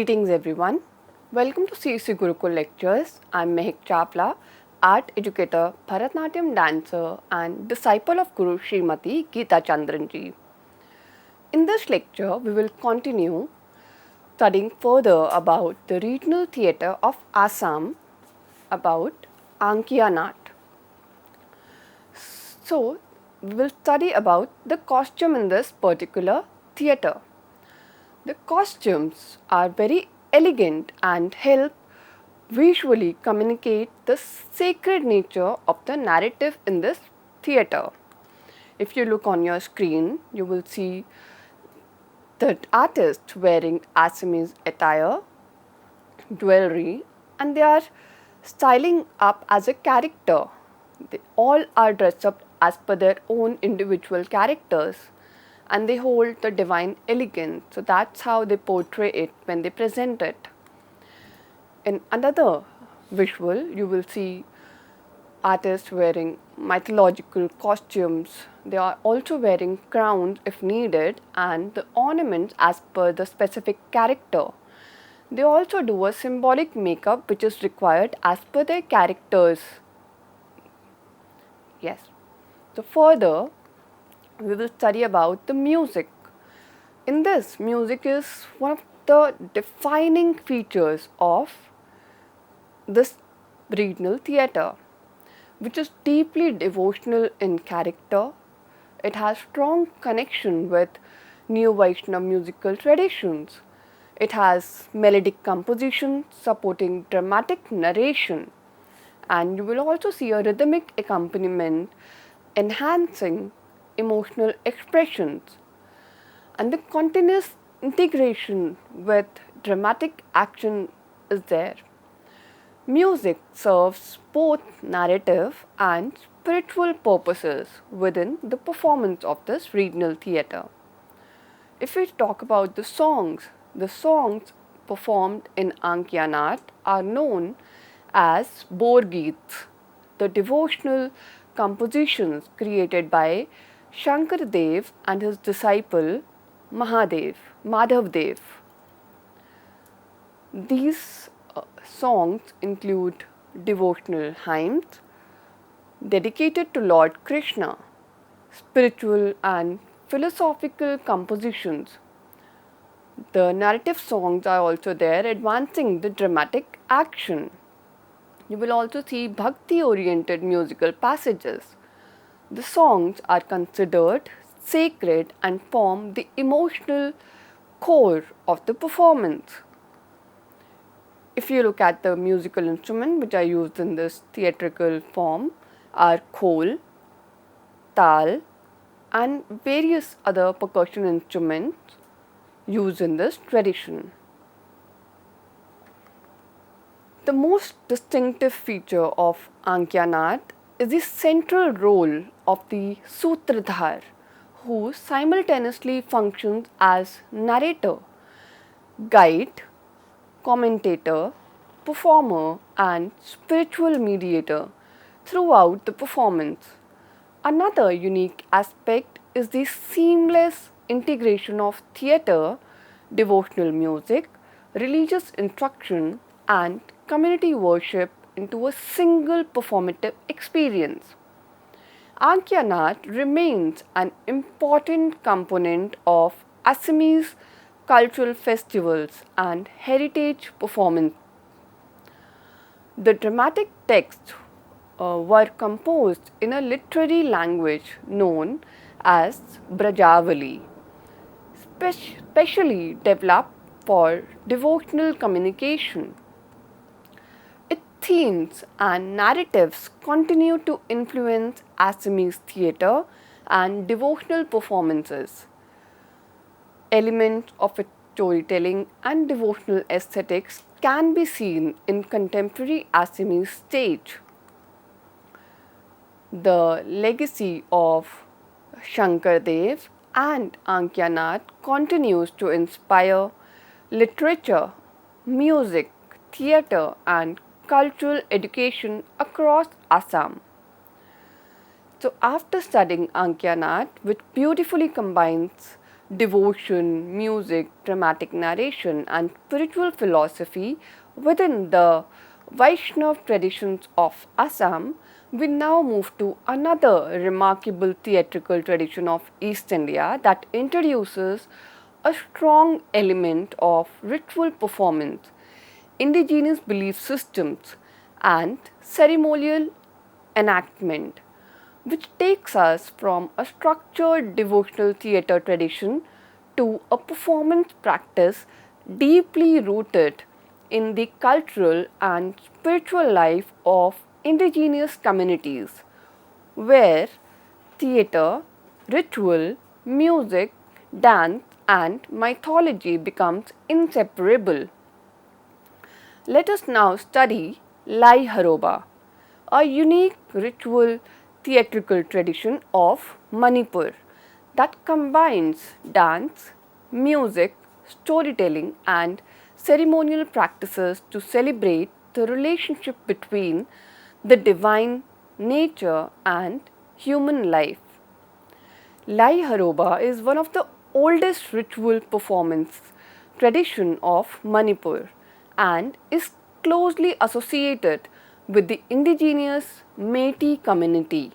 Greetings everyone. Welcome to CC Gurukul Lectures. I'm Mehak Chapla, art educator, Bharatnatyam dancer and disciple of Guru Srimati Geeta Chandranji. In this lecture, we will continue studying further about the regional theatre of Assam, about Ankiya Naat. So, we will study about the costume in this particular theatre. The costumes are very elegant and help visually communicate the sacred nature of the narrative in this theatre. If you look on your screen, you will see the artist wearing Assamese attire, jewelry, and they are styling up as a character. They all are dressed up as per their own individual characters and they hold the divine elegance. So that's how they portray it when they present it. In another visual, you will see artists wearing mythological costumes. They are also wearing crowns if needed and the ornaments as per the specific character. They also do a symbolic makeup which is required as per their characters. Yes. So further, we will study about the music. In this, music is one of the defining features of this regional theatre, which is deeply devotional in character. It has strong connection with New Vaishnava musical traditions. It has melodic composition supporting dramatic narration, and you will also see a rhythmic accompaniment enhancing emotional expressions, and the continuous integration with dramatic action is there. Music serves both narrative and spiritual purposes within the performance of this regional theatre. If we talk about the songs performed in Ankiya Naat are known as Borgeets, the devotional compositions created by Shankar Dev and his disciple Madhav Dev. These songs include devotional hymns dedicated to Lord Krishna, spiritual and philosophical compositions. The narrative songs are also there, advancing the dramatic action. You will also see bhakti-oriented musical passages. The songs are considered sacred and form the emotional core of the performance. If you look at the musical instrument which are used in this theatrical form are khol, tal and various other percussion instruments used in this tradition. The most distinctive feature of Ankiya Naat is the central role of the Sutradhar, who simultaneously functions as narrator, guide, commentator, performer and spiritual mediator throughout the performance. Another unique aspect is the seamless integration of theatre, devotional music, religious instruction and community worship into a single performative experience. Ankiya Naat remains an important component of Assamese cultural festivals and heritage performance. The dramatic texts were composed in a literary language known as Brajavali, specially developed for devotional communication. Its themes and narratives continue to influence Assamese theatre and devotional performances. Elements of its storytelling and devotional aesthetics can be seen in contemporary Assamese stage. The legacy of Shankar Dev and Ankiya Naat continues to inspire literature, music, theatre and cultural education across Assam. So after studying Ankiya Naat, which beautifully combines devotion, music, dramatic narration, and spiritual philosophy within the Vaishnav traditions of Assam, we now move to another remarkable theatrical tradition of East India that introduces a strong element of ritual performance, indigenous belief systems, and ceremonial enactment, which takes us from a structured devotional theatre tradition to a performance practice deeply rooted in the cultural and spiritual life of indigenous communities, where theatre, ritual, music, dance, and mythology becomes inseparable. Let us now study Lai Haraoba, a unique ritual theatrical tradition of Manipur that combines dance, music, storytelling, and ceremonial practices to celebrate the relationship between the divine nature and human life. Lai Haraoba is one of the oldest ritual performance tradition of Manipur and is closely associated with the indigenous Métis community.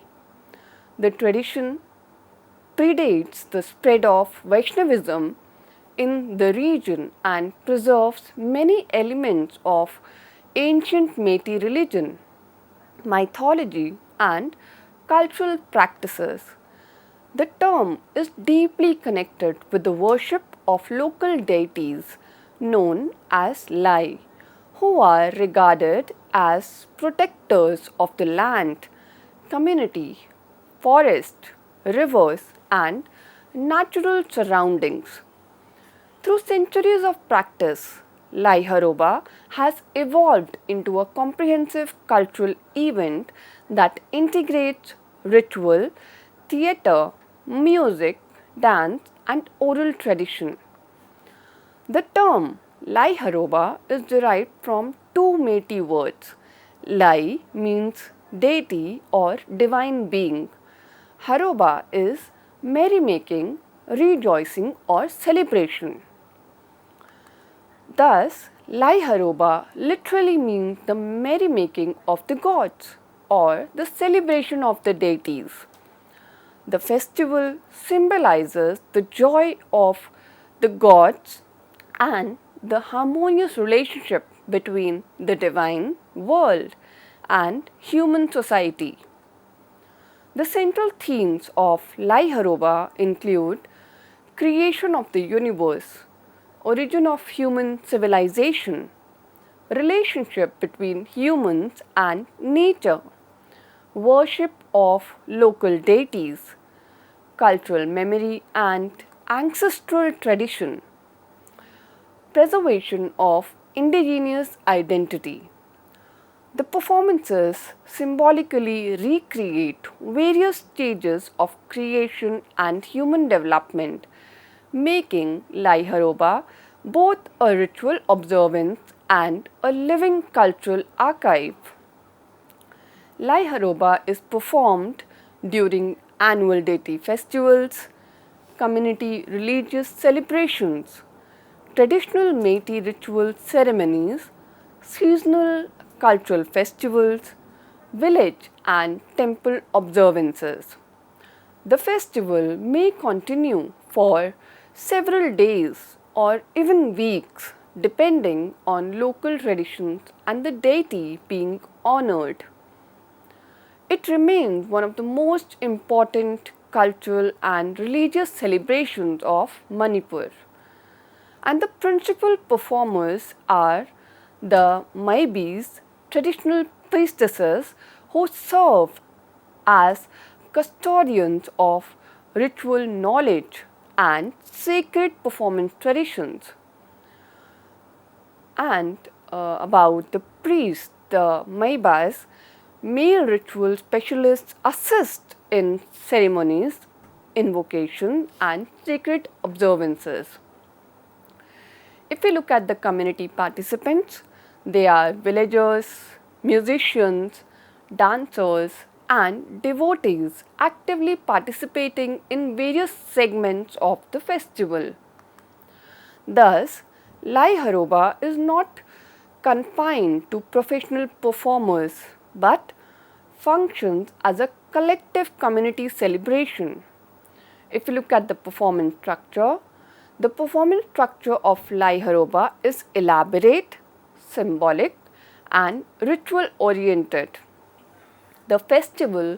The tradition predates the spread of Vaishnavism in the region and preserves many elements of ancient Métis religion, mythology, and cultural practices. The term is deeply connected with the worship of local deities known as Lai, who are regarded as protectors of the land, community, forest, rivers, and natural surroundings. Through centuries of practice, Lai Haraoba has evolved into a comprehensive cultural event that integrates ritual, theatre, music, dance, and oral tradition. The term Lai Haraoba is derived from two Métis words. Lai means deity or divine being. Haraoba is merrymaking, rejoicing, or celebration. Thus, Lai Haraoba literally means the merrymaking of the gods or the celebration of the deities. The festival symbolizes the joy of the gods and the harmonious relationship between the divine world and human society. The central themes of Lai Haraoba include creation of the universe, origin of human civilization, relationship between humans and nature, worship of local deities, cultural memory and ancestral tradition, preservation of indigenous identity. The performances symbolically recreate various stages of creation and human development, making Lai Haraoba both a ritual observance and a living cultural archive. Lai Haraoba is performed during annual deity festivals, community religious celebrations, traditional Métis ritual ceremonies, seasonal cultural festivals, village and temple observances. The festival may continue for several days or even weeks depending on local traditions and the deity being honored. It remains one of the most important cultural and religious celebrations of Manipur. And the principal performers are the Maibis, traditional priestesses who serve as custodians of ritual knowledge and sacred performance traditions. And about the priests, the Maibas, male ritual specialists assist in ceremonies, invocation, and sacred observances. If we look at the community participants, they are villagers, musicians, dancers, and devotees actively participating in various segments of the festival. Thus, Lai Haraoba is not confined to professional performers but functions as a collective community celebration. If you look at the performance structure of Lai Haraoba is elaborate, symbolic, and ritual oriented. The festival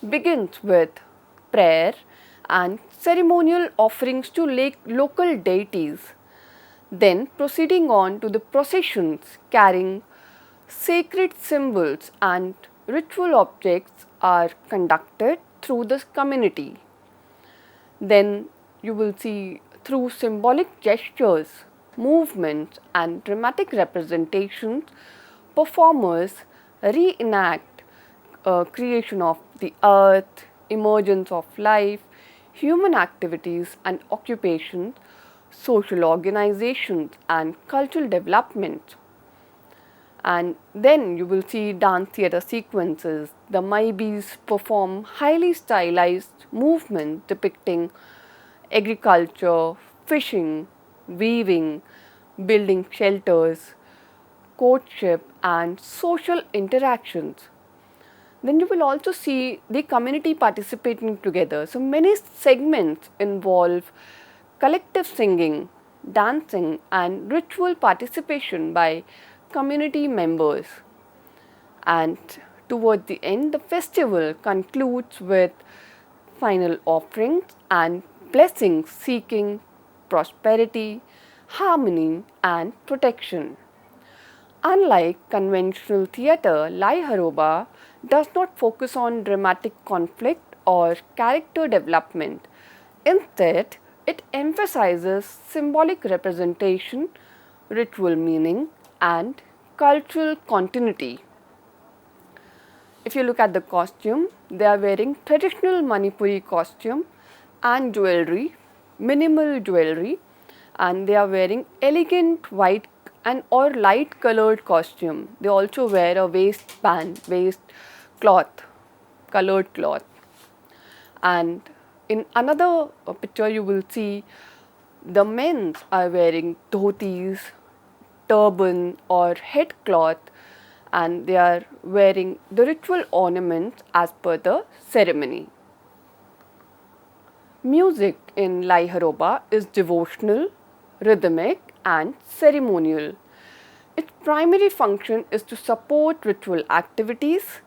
begins with prayer and ceremonial offerings to local deities, then proceeding on to the processions carrying sacred symbols and ritual objects are conducted through the community. Then you will see through symbolic gestures, movements, and dramatic representations, performers reenact creation of the earth, emergence of life, human activities and occupations, social organizations, and cultural development. And then you will see dance theatre sequences. The Maibis perform highly stylized movements depicting agriculture, fishing, weaving, building shelters, courtship, and social interactions. Then you will also see the community participating together. So many segments involve collective singing, dancing, and ritual participation by community members. And toward the end, the festival concludes with final offerings and blessings seeking prosperity, harmony, and protection. Unlike conventional theatre, Lai Haraoba does not focus on dramatic conflict or character development. Instead, it emphasizes symbolic representation, ritual meaning, and cultural continuity. If you look at the costume, they are wearing traditional Manipuri costume and jewelry, minimal jewelry, and they are wearing elegant white and or light colored costume. They also wear a waistband, waist cloth, colored cloth. And in another picture you will see the men are wearing dhotis, turban or head cloth, and they are wearing the ritual ornaments as per the ceremony. Music in Lai Haraoba is devotional, rhythmic and ceremonial. Its primary function is to support ritual activities,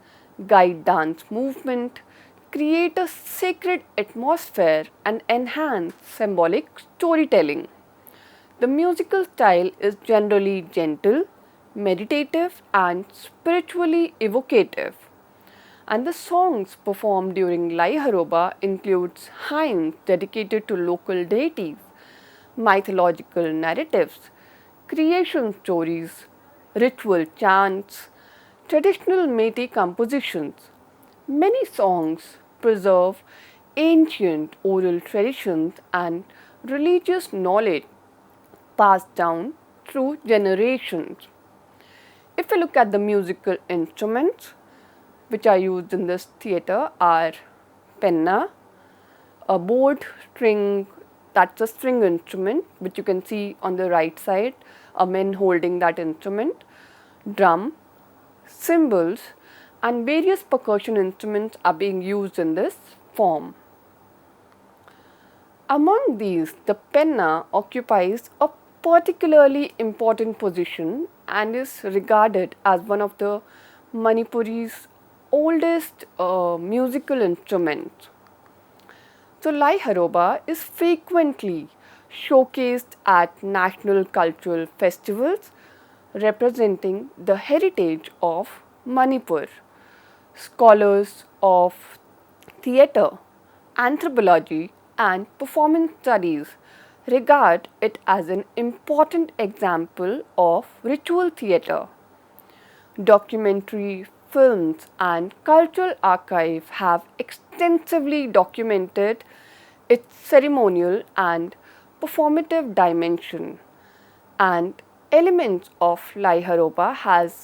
guide dance movement, create a sacred atmosphere and enhance symbolic storytelling. The musical style is generally gentle, meditative and spiritually evocative. And the songs performed during Lai Haraoba includes hymns dedicated to local deities, mythological narratives, creation stories, ritual chants, traditional Meitei compositions. Many songs preserve ancient oral traditions and religious knowledge passed down through generations. If you look at the musical instruments which are used in this theatre are penna, a bowed string, that's a string instrument which you can see on the right side, a man holding that instrument, drum, cymbals and various percussion instruments are being used in this form. Among these, the penna occupies a particularly important position and is regarded as one of the Manipuri's oldest musical instruments. So, Lai Haraoba is frequently showcased at national cultural festivals representing the heritage of Manipur. Scholars of theatre, anthropology and performance studies regard it as an important example of ritual theatre. Documentary films and cultural archive have extensively documented its ceremonial and performative dimension, and elements of Lai Haraoba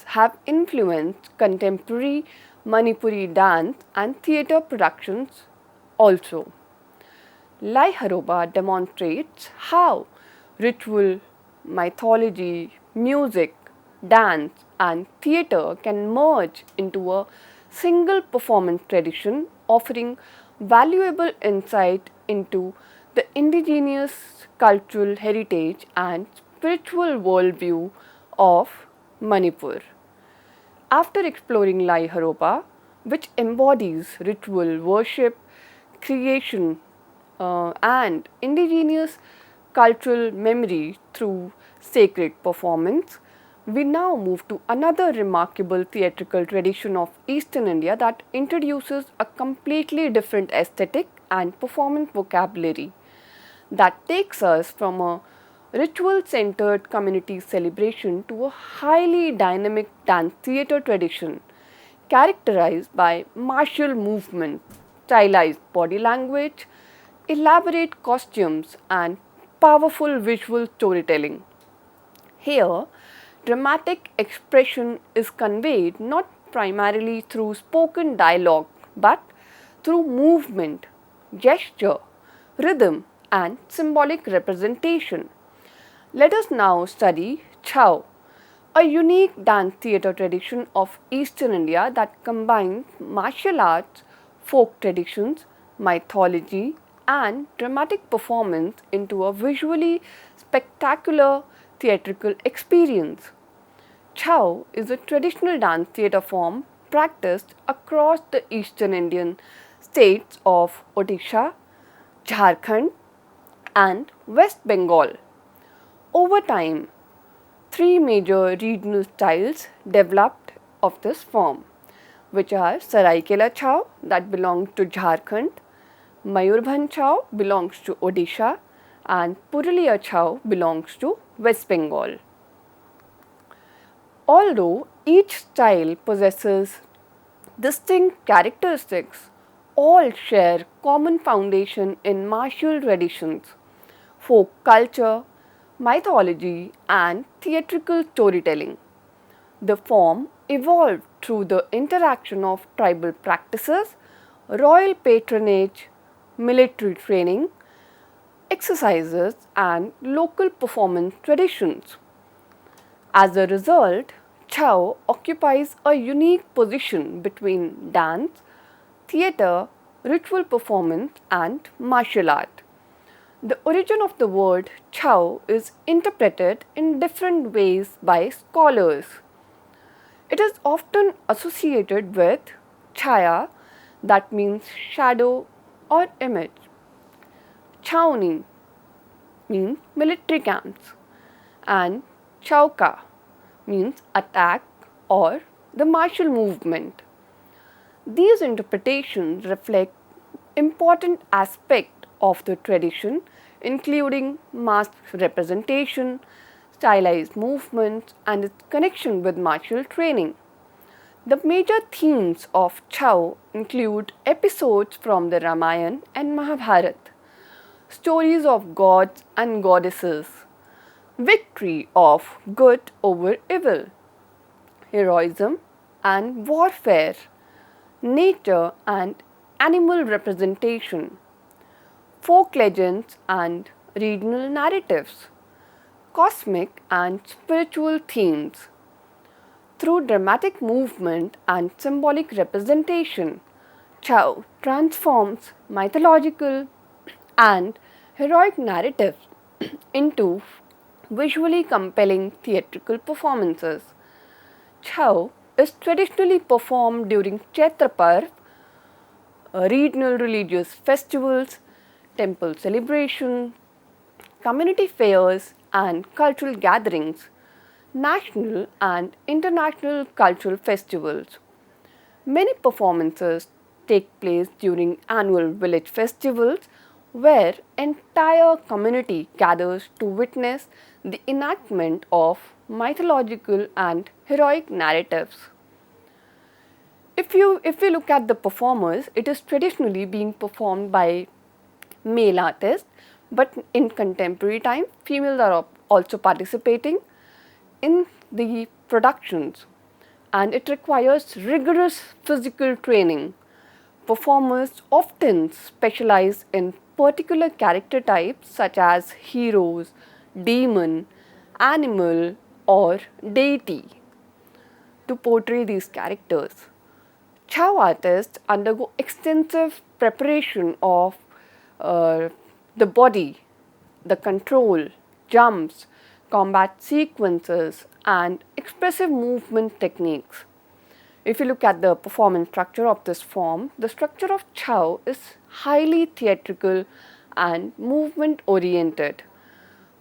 have influenced contemporary Manipuri dance and theatre productions also. Lai Haraoba demonstrates how ritual, mythology, music, dance, and theatre can merge into a single performance tradition, offering valuable insight into the indigenous cultural heritage and spiritual worldview of Manipur. After exploring Lai Haraoba, which embodies ritual worship, creation, and indigenous cultural memory through sacred performance, we now move to another remarkable theatrical tradition of Eastern India that introduces a completely different aesthetic and performance vocabulary that takes us from a ritual centered community celebration to a highly dynamic dance theatre tradition characterized by martial movement, stylized body language, elaborate costumes, and powerful visual storytelling. Here, dramatic expression is conveyed not primarily through spoken dialogue but through movement, gesture, rhythm, and symbolic representation. Let us now study Chhau, a unique dance theatre tradition of Eastern India that combines martial arts, folk traditions, mythology, and dramatic performance into a visually spectacular theatrical experience. Chhau is a traditional dance theatre form practiced across the eastern Indian states of Odisha, Jharkhand, and West Bengal. Over time, three major regional styles developed of this form, which are Saraikela Chhau that belongs to Jharkhand, Mayurbhanj Chhau belongs to Odisha, and Purulia Chhau belongs to West Bengal. Although each style possesses distinct characteristics, all share common foundation in martial traditions, folk culture, mythology, and theatrical storytelling. The form evolved through the interaction of tribal practices, royal patronage, military training, exercises, and local performance traditions. As a result, Chhau occupies a unique position between dance, theatre, ritual performance, and martial art. The origin of the word Chhau is interpreted in different ways by scholars. It is often associated with chaya, that means shadow or image. Chhauni means military camps, and chauka means attack or the martial movement. These interpretations reflect important aspects of the tradition, including mass representation, stylized movements, and its connection with martial training. The major themes of Chhau include episodes from the Ramayana and Mahabharata, stories of gods and goddesses, victory of good over evil, heroism and warfare, nature and animal representation, folk legends and regional narratives, cosmic and spiritual themes. Through dramatic movement and symbolic representation, Chhau transforms mythological and heroic narratives into visually compelling theatrical performances. Chhau is traditionally performed during Chatra Parv, regional religious festivals, temple celebrations, community fairs, and cultural gatherings, national and international cultural festivals. Many performances take place during annual village festivals where entire community gathers to witness the enactment of mythological and heroic narratives. If we look at the performers, it is traditionally being performed by male artists, but in contemporary time, females are also participating in the productions. and it requires rigorous physical training. Performers often specialize in particular character types such as heroes, demon, animal, or deity to portray these characters. Chhau artists undergo extensive preparation of uh, the body, the control, jumps, combat sequences, and expressive movement techniques. If you look at the performance structure of this form, the structure of Chhau is highly theatrical and movement oriented.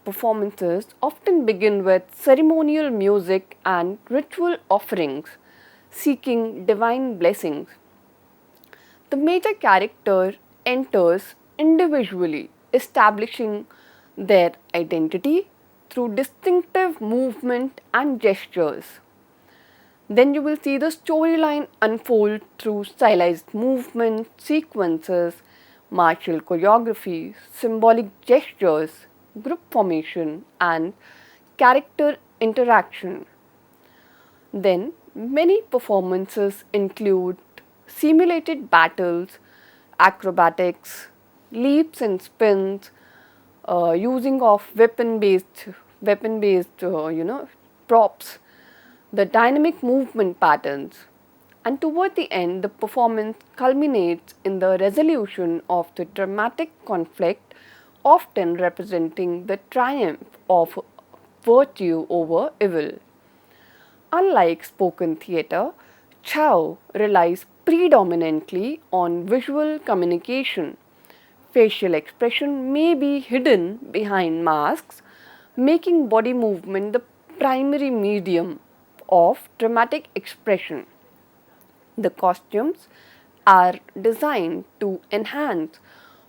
Performances often begin with ceremonial music and ritual offerings, seeking divine blessings. The major character enters individually, establishing their identity through distinctive movement and gestures. Then you will see the storyline unfold through stylized movement, sequences, martial choreography, symbolic gestures, group formation, and character interaction. Then, many performances include simulated battles, acrobatics, leaps and spins, using of weapon based props, the dynamic movement patterns, and toward the end the performance culminates in the resolution of the dramatic conflict, often representing the triumph of virtue over evil. Unlike spoken theatre, Chhau relies predominantly on visual communication. Facial expression may be hidden behind masks, making body movement the primary medium of dramatic expression. The costumes are designed to enhance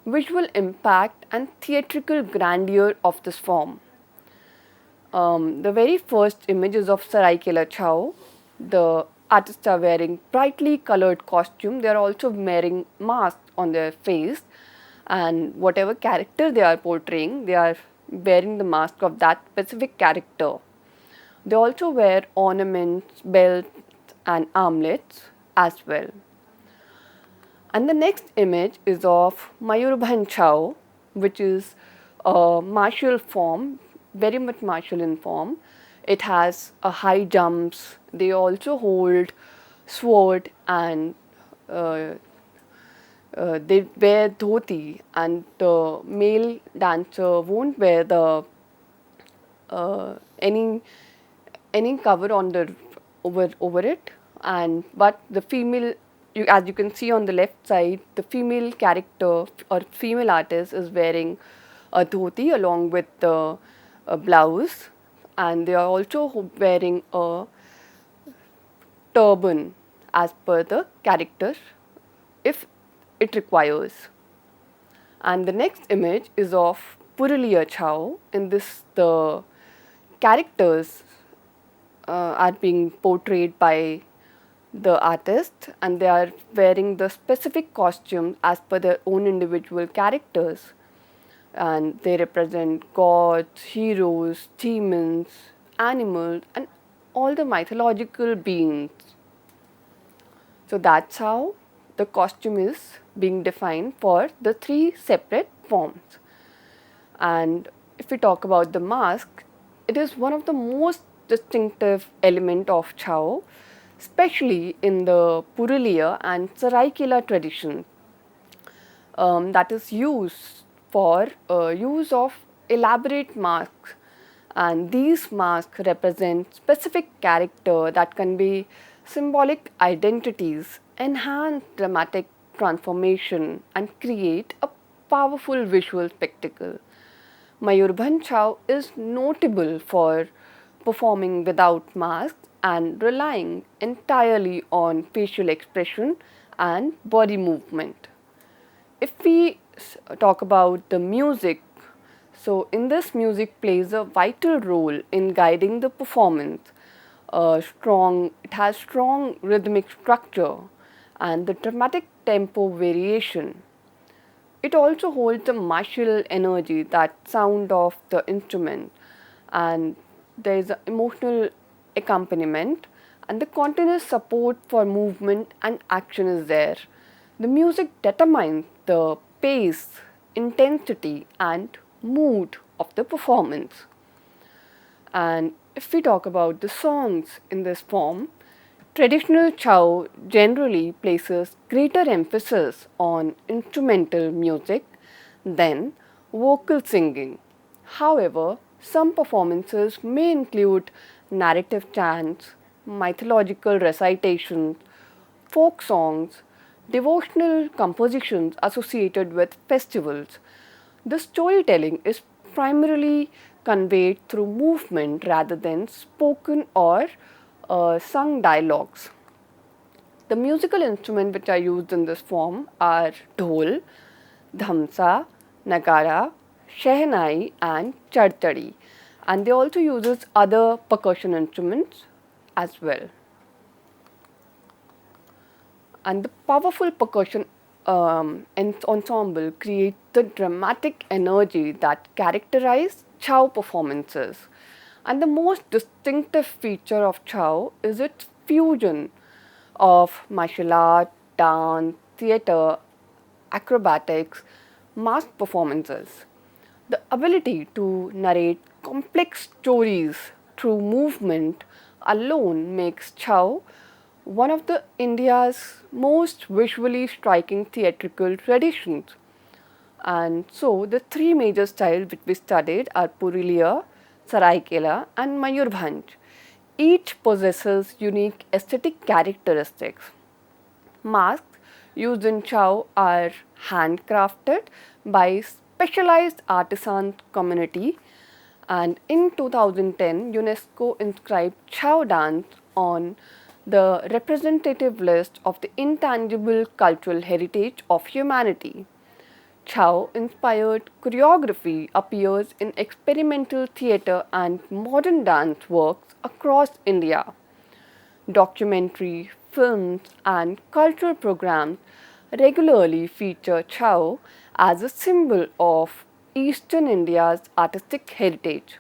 visual impact and theatrical grandeur of this form. The very first images of Saraikela Chhau, the artists are wearing brightly colored costume. They are also wearing masks on their face, and whatever character they are portraying, they are wearing the mask of that specific character. They also wear ornaments, belts, and armlets as well. And the next image is of Mayurbhanj Chhau, which is a martial form, very much martial in form. It has a high jumps. They also hold sword and uh, they wear dhoti, and the male dancer won't wear the any cover on the over it, and but the female, as you can see on the left side, the female character or female artist is wearing a dhoti along with the blouse, and they are also wearing a turban as per the character if it requires. And the next image is of Purulia Chhau. In this, the characters are being portrayed by the artist, and they are wearing the specific costume as per their own individual characters, and they represent gods, heroes, demons, animals, and all the mythological beings. So that's how the costume is being defined for the three separate forms. And if we talk about the mask, it is one of the most distinctive element of Chhau, especially in the Purulia and Saraikela tradition, that is used for use of elaborate masks, and these masks represent specific character that can be symbolic identities, enhance dramatic transformation, and create a powerful visual spectacle. Mayurbhanj Chhau is notable for performing without masks and relying entirely on facial expression and body movement. If we talk about the music, so in this, music plays a vital role in guiding the performance. It has strong rhythmic structure and the dramatic tempo variation. It also holds the martial energy, that sound of the instrument, and there is an emotional accompaniment, and the continuous support for movement and action is there. The music determines the pace, intensity, and mood of the performance. And if we talk about the songs in this form, traditional Chhau generally places greater emphasis on instrumental music than vocal singing. However, some performances may include narrative chants, mythological recitations, folk songs, devotional compositions associated with festivals. The storytelling is primarily conveyed through movement rather than spoken or sung dialogues. The musical instruments which are used in this form are dhol, dhamsa, nagara, shehnai, and chartari, and they also uses other percussion instruments as well. And the powerful percussion ensemble creates the dramatic energy that characterize Chhau performances. And the most distinctive feature of Chhau is its fusion of martial art, dance, theatre, acrobatics, masked performances. The ability to narrate complex stories through movement alone makes Chhau one of the India's most visually striking theatrical traditions. And so the three major styles which we studied are Puriliya, Saraikela, and Mayurbhanj. Each possesses unique aesthetic characteristics. Masks used in Chhau are handcrafted by specialized artisan community, and in 2010 UNESCO inscribed Chhau dance on the representative list of the intangible cultural heritage of humanity. Chhau inspired choreography appears in experimental theatre and modern dance works across India. Documentary, films, and cultural programs regularly feature Chhau as a symbol of Eastern India's artistic heritage.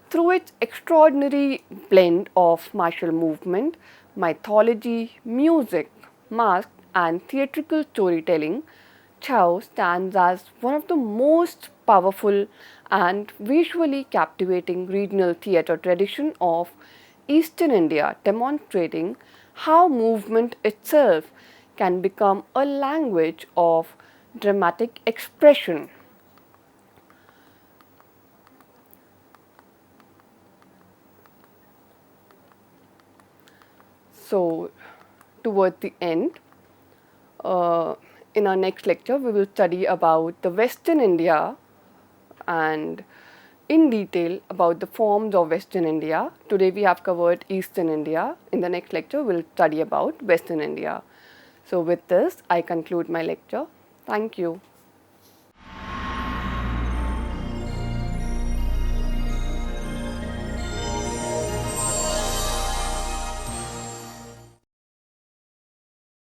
Through its extraordinary blend of martial movement, mythology, music, mask, and theatrical storytelling, Chhau stands as one of the most powerful and visually captivating regional theatre tradition of Eastern India, demonstrating how movement itself can become a language of dramatic expression. So, toward the end, uh, in our next lecture, we will study about the Western India and in detail about the forms of Western India. Today we have covered Eastern India. In the next lecture, we'll study about Western India. So with this, I conclude my lecture. Thank you.